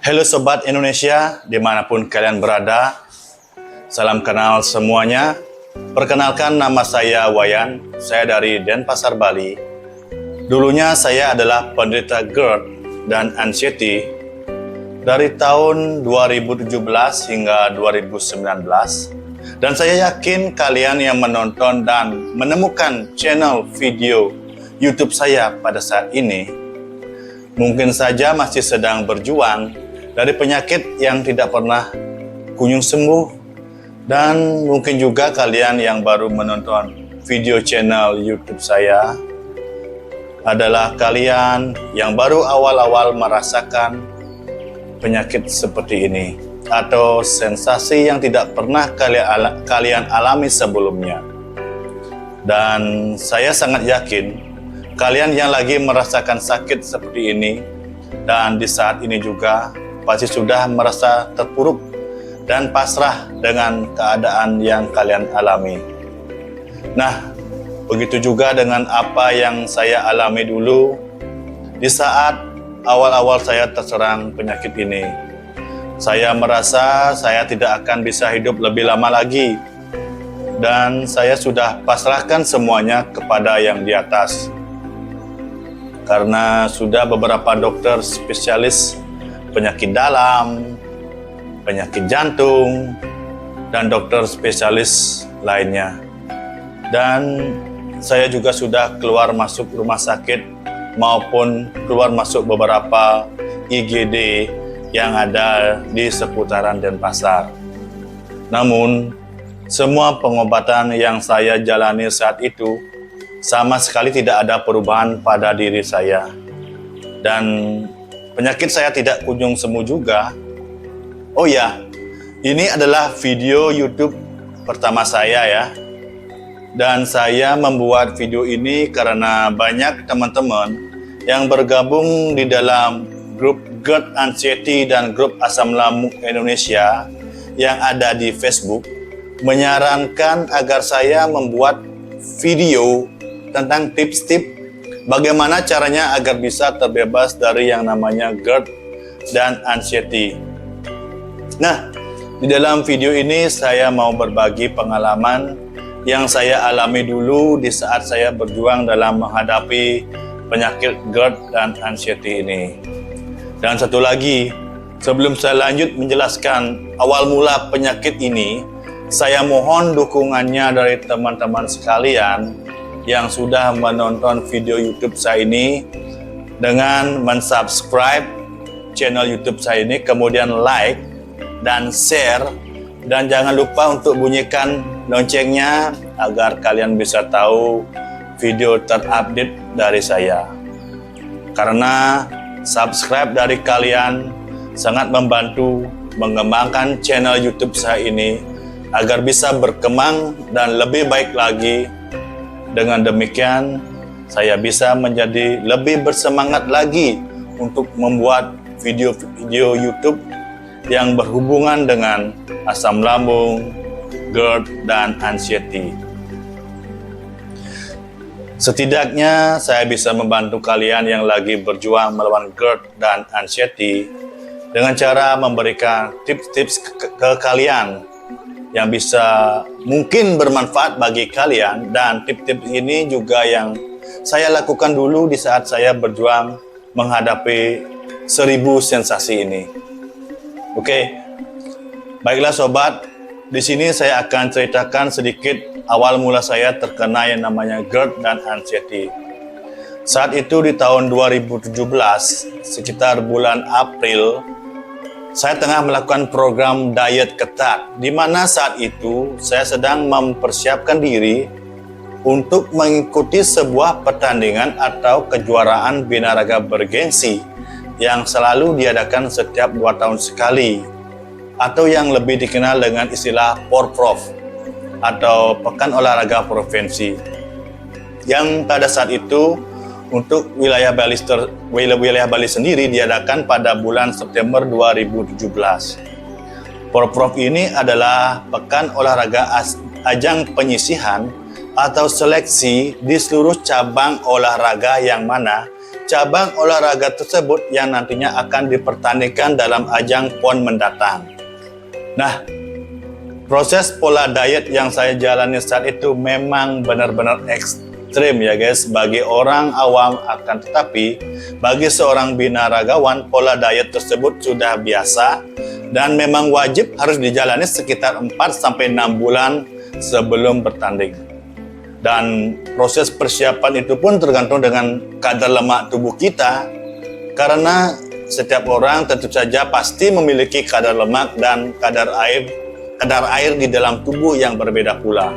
Halo Sobat Indonesia, dimanapun kalian berada, salam kenal semuanya. Perkenalkan, nama saya Wayan, saya dari Denpasar, Bali. Dulunya saya adalah penderita GERD dan anxiety dari tahun 2017 hingga 2019. Dan saya yakin kalian yang menonton dan menemukan channel video YouTube saya pada saat ini mungkin saja masih sedang berjuang dari penyakit yang tidak pernah kunjung sembuh. Dan mungkin juga kalian yang baru menonton video channel YouTube saya adalah kalian yang baru awal-awal merasakan penyakit seperti ini atau sensasi yang tidak pernah kalian alami sebelumnya. Dan saya sangat yakin kalian yang lagi merasakan sakit seperti ini dan di saat ini juga pasti sudah merasa terpuruk dan pasrah dengan keadaan yang kalian alami. Nah, begitu juga dengan apa yang saya alami dulu di saat awal-awal saya terserang penyakit ini. Saya merasa saya tidak akan bisa hidup lebih lama lagi dan saya sudah pasrahkan semuanya kepada yang di atas. Karena sudah beberapa dokter spesialis penyakit dalam, penyakit jantung, dan dokter spesialis lainnya. Dan saya juga sudah keluar masuk rumah sakit maupun keluar masuk beberapa IGD yang ada di seputaran Denpasar. Namun, semua pengobatan yang saya jalani saat itu sama sekali tidak ada perubahan pada diri saya. Dan penyakit saya tidak kunjung sembuh juga. Oh ya, ini adalah video YouTube pertama saya ya. Dan saya membuat video ini karena banyak teman-teman yang bergabung di dalam grup GERD Anxiety dan grup Asam Lambung Indonesia yang ada di Facebook menyarankan agar saya membuat video tentang tips-tips bagaimana caranya agar bisa terbebas dari yang namanya GERD dan anxiety. Nah, di dalam video ini saya mau berbagi pengalaman yang saya alami dulu di saat saya berjuang dalam menghadapi penyakit GERD dan anxiety ini. Dan satu lagi, sebelum saya lanjut menjelaskan awal mula penyakit ini, saya mohon dukungannya dari teman-teman sekalian yang sudah menonton video YouTube saya ini dengan mensubscribe channel YouTube saya ini, kemudian like dan share, dan jangan lupa untuk bunyikan loncengnya agar kalian bisa tahu video terupdate dari saya. Karena subscribe dari kalian sangat membantu mengembangkan channel YouTube saya ini agar bisa berkembang dan lebih baik lagi. Dengan demikian, saya bisa menjadi lebih bersemangat lagi untuk membuat video-video YouTube yang berhubungan dengan asam lambung, GERD, dan anxiety. Setidaknya saya bisa membantu kalian yang lagi berjuang melawan GERD dan anxiety dengan cara memberikan tips-tips ke kalian yang bisa mungkin bermanfaat bagi kalian. Dan tips-tips ini juga yang saya lakukan dulu di saat saya berjuang menghadapi 1000 sensasi ini. Oke, baiklah sobat, di sini saya akan ceritakan sedikit awal mula saya terkena yang namanya GERD dan anxiety. Saat itu di tahun 2017, sekitar bulan April, saya tengah melakukan program diet ketat, di mana saat itu saya sedang mempersiapkan diri untuk mengikuti sebuah pertandingan atau kejuaraan binaraga bergengsi yang selalu diadakan setiap 2 tahun sekali, atau yang lebih dikenal dengan istilah Porprov atau Pekan Olahraga Provinsi, yang pada saat itu untuk wilayah Bali sendiri diadakan pada bulan September 2017. Porprov ini adalah pekan olahraga ajang penyisihan atau seleksi di seluruh cabang olahraga yang mana cabang olahraga tersebut yang nantinya akan dipertandingkan dalam ajang PON mendatang. Nah, proses pola diet yang saya jalani saat itu memang benar-benar ekstrim ya guys, bagi orang awam, akan tetapi bagi seorang binaragawan pola diet tersebut sudah biasa dan memang wajib harus dijalani sekitar 4-6 bulan sebelum bertanding. Dan proses persiapan itu pun tergantung dengan kadar lemak tubuh kita, karena setiap orang tentu saja pasti memiliki kadar lemak dan kadar air di dalam tubuh yang berbeda pula.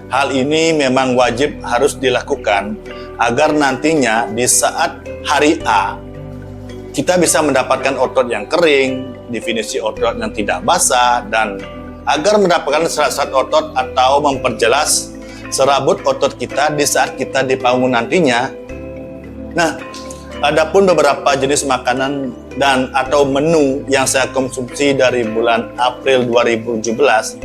Hal ini memang wajib harus dilakukan agar nantinya di saat hari A kita bisa mendapatkan otot yang kering, definisi otot yang tidak basah, dan agar mendapatkan serat-serat otot atau memperjelas serabut otot kita di saat kita di panggung nantinya. Nah, adapun beberapa jenis makanan dan atau menu yang saya konsumsi dari bulan April 2017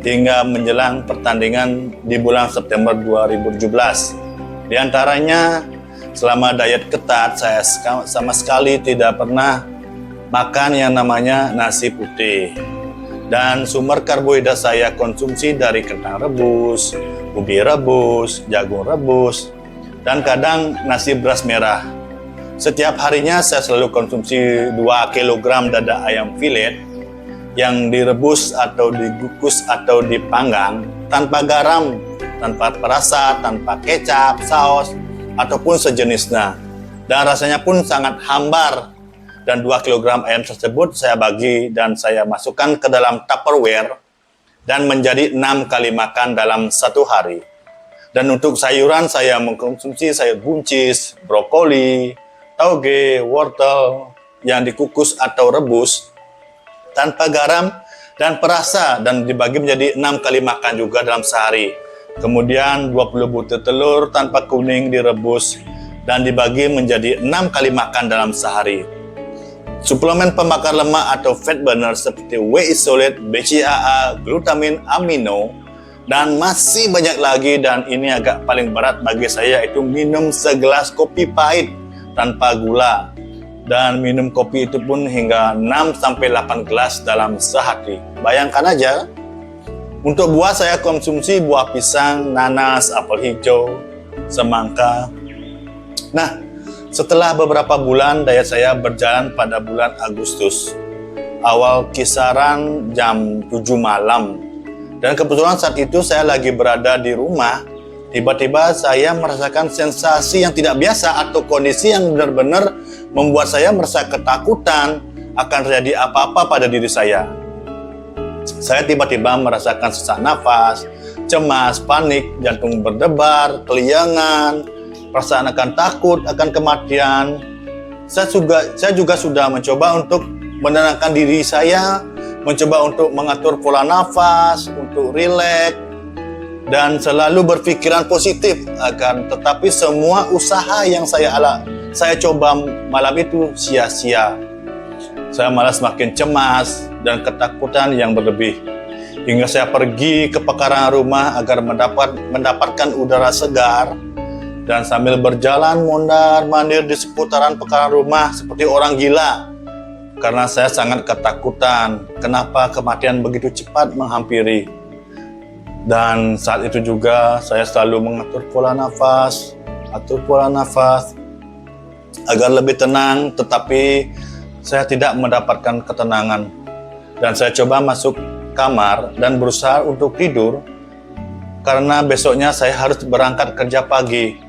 hingga menjelang pertandingan di bulan September 2017. Di antaranya, selama diet ketat, saya sama sekali tidak pernah makan yang namanya nasi putih. Dan sumber karbohidrat saya konsumsi dari kentang rebus, ubi rebus, jagung rebus, dan kadang nasi beras merah. Setiap harinya saya selalu konsumsi 2 kg dada ayam filet yang direbus atau dikukus atau dipanggang tanpa garam, tanpa perasa, tanpa kecap, saus, ataupun sejenisnya. Dan rasanya pun sangat hambar. Dan 2 kg ayam tersebut saya bagi dan saya masukkan ke dalam Tupperware dan menjadi 6 kali makan dalam satu hari. Dan untuk sayuran saya mengkonsumsi sayur buncis, brokoli, tauge, wortel yang dikukus atau rebus tanpa garam dan perasa dan dibagi menjadi 6 kali makan juga dalam sehari. Kemudian 20 butir telur tanpa kuning direbus dan dibagi menjadi 6 kali makan dalam sehari. Suplemen pembakar lemak atau fat burner seperti whey isolate, BCAA, glutamin amino, dan masih banyak lagi, dan ini agak paling berat bagi saya, itu minum segelas kopi pahit tanpa gula. Dan minum kopi itu pun hingga 6-8 gelas dalam sehari. Bayangkan aja. Untuk buah saya konsumsi buah pisang, nanas, apel hijau, semangka. Nah, setelah beberapa bulan diet saya berjalan pada bulan Agustus, awal kisaran jam 7 malam. Dan kebetulan saat itu saya lagi berada di rumah, tiba-tiba saya merasakan sensasi yang tidak biasa atau kondisi yang benar-benar membuat saya merasa ketakutan akan terjadi apa-apa pada diri saya. Saya tiba-tiba merasakan sesak nafas, cemas, panik, jantung berdebar, keliangan, perasaan akan takut akan kematian. Saya juga sudah mencoba untuk menenangkan diri saya, mencoba untuk mengatur pola nafas, untuk rileks, dan selalu berpikiran positif. Tetapi semua usaha yang saya coba malam itu sia-sia. Saya malah semakin cemas dan ketakutan yang berlebih. Hingga saya pergi ke pekarangan rumah agar mendapatkan udara segar. Dan sambil berjalan mondar-mandir di seputaran pekarangan rumah seperti orang gila. Karena saya sangat ketakutan, kenapa kematian begitu cepat menghampiri. Dan saat itu juga saya selalu mengatur pola nafas, agar lebih tenang, tetapi saya tidak mendapatkan ketenangan. Dan saya coba masuk kamar dan berusaha untuk tidur, karena besoknya saya harus berangkat kerja pagi.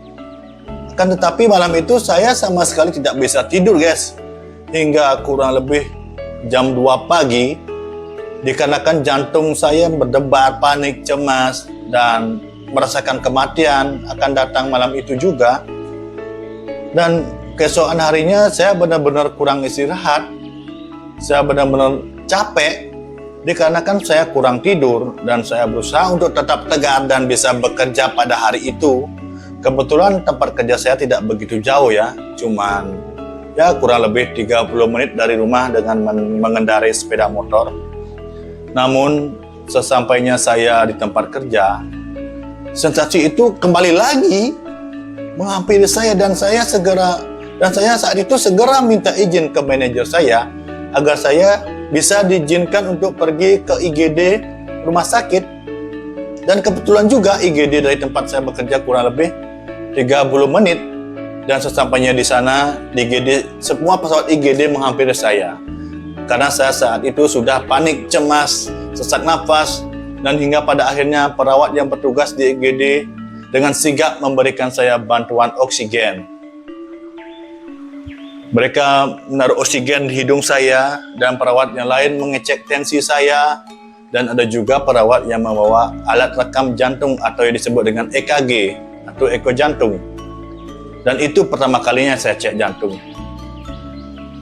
Kan tetapi malam itu saya sama sekali tidak bisa tidur guys, hingga kurang lebih jam 2 pagi, dikarenakan jantung saya berdebar, panik, cemas, dan merasakan kematian akan datang malam itu juga. Dan keesokan harinya saya benar-benar kurang istirahat, saya benar-benar capek, dikarenakan saya kurang tidur, dan saya berusaha untuk tetap tegar dan bisa bekerja pada hari itu. Kebetulan tempat kerja saya tidak begitu jauh ya, cuman ya kurang lebih 30 menit dari rumah dengan mengendarai sepeda motor. Namun sesampainya saya di tempat kerja, sensasi itu kembali lagi menghampiri saya dan saya segera Dan saya saat itu segera minta izin ke manajer saya agar saya bisa diizinkan untuk pergi ke IGD rumah sakit. Dan kebetulan juga IGD dari tempat saya bekerja kurang lebih 30 menit. Dan sesampainya di sana, di IGD, semua pesawat IGD menghampiri saya. Karena saya saat itu sudah panik, cemas, sesak nafas, dan hingga pada akhirnya perawat yang bertugas di IGD dengan sigap memberikan saya bantuan oksigen. Mereka menaruh oksigen di hidung saya, dan perawat yang lain mengecek tensi saya, dan ada juga perawat yang membawa alat rekam jantung atau yang disebut dengan EKG atau eko jantung. Dan itu pertama kalinya saya cek jantung.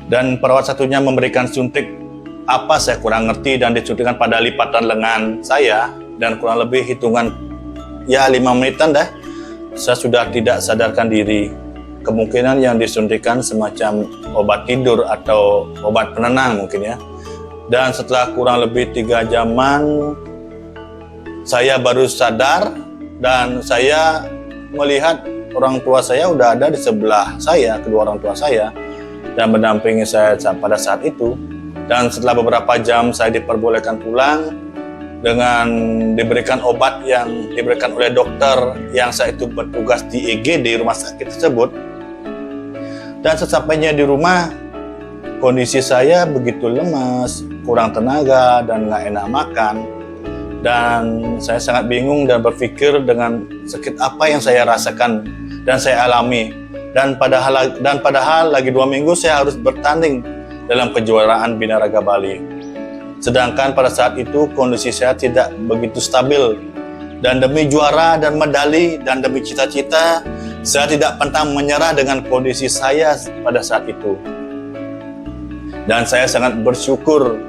Dan perawat satunya memberikan suntik apa saya kurang ngerti dan disuntikkan pada lipatan lengan saya, dan kurang lebih hitungan 5 menitan dah saya sudah tidak sadarkan diri. Kemungkinan yang disuntikan semacam obat tidur atau obat penenang mungkin ya. Dan setelah kurang lebih 3 jaman saya baru sadar, dan saya melihat orang tua saya udah ada di sebelah saya, kedua orang tua saya, dan mendampingi saya pada saat itu. Dan setelah beberapa jam saya diperbolehkan pulang dengan diberikan obat yang diberikan oleh dokter yang saya itu bertugas di IGD rumah sakit tersebut. Dan sesampainya di rumah, kondisi saya begitu lemas, kurang tenaga, dan nggak enak makan. Dan saya sangat bingung dan berpikir dengan sakit apa yang saya rasakan dan saya alami. Dan padahal lagi 2 minggu saya harus bertanding dalam kejuaraan Binaraga Bali. Sedangkan pada saat itu kondisi saya tidak begitu stabil. Dan demi juara dan medali dan demi cita-cita, saya tidak pantang menyerah dengan kondisi saya pada saat itu. Dan saya sangat bersyukur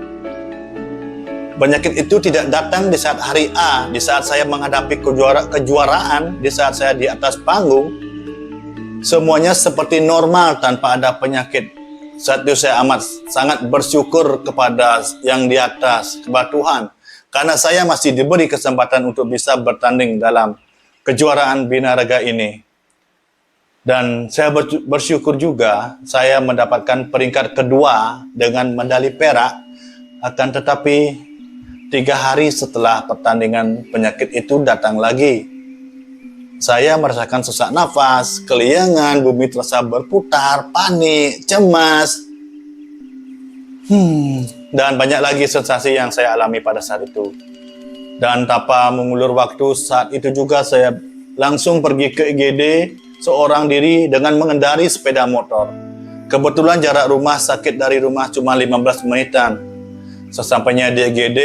penyakit itu tidak datang di saat hari A, di saat saya menghadapi kejuaraan, di saat saya di atas panggung. Semuanya seperti normal tanpa ada penyakit. Saat itu saya sangat bersyukur kepada yang di atas, kepada Tuhan. Karena saya masih diberi kesempatan untuk bisa bertanding dalam kejuaraan Binaraga ini. Dan saya bersyukur juga saya mendapatkan peringkat kedua dengan medali perak. Akan tetapi 3 hari setelah pertandingan, penyakit itu datang lagi. Saya merasakan sesak nafas, keliengan, bumi terasa berputar, panik, cemas. Dan banyak lagi sensasi yang saya alami pada saat itu. Dan tanpa mengulur waktu, saat itu juga saya langsung pergi ke IGD seorang diri dengan mengendari sepeda motor. Kebetulan jarak rumah sakit dari rumah cuma 15 menitan. Sesampainya di IGD,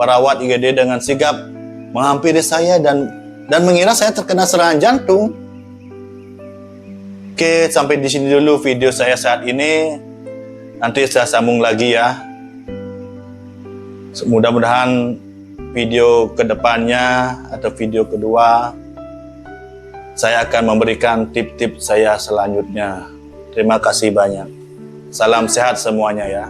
perawat IGD dengan sigap menghampiri saya dan mengira saya terkena serangan jantung. Oke, sampai di sini dulu video saya saat ini. Nanti saya sambung lagi ya. Mudah-mudahan video kedepannya atau video kedua saya akan memberikan tip-tip saya selanjutnya. Terima kasih banyak. Salam sehat semuanya ya.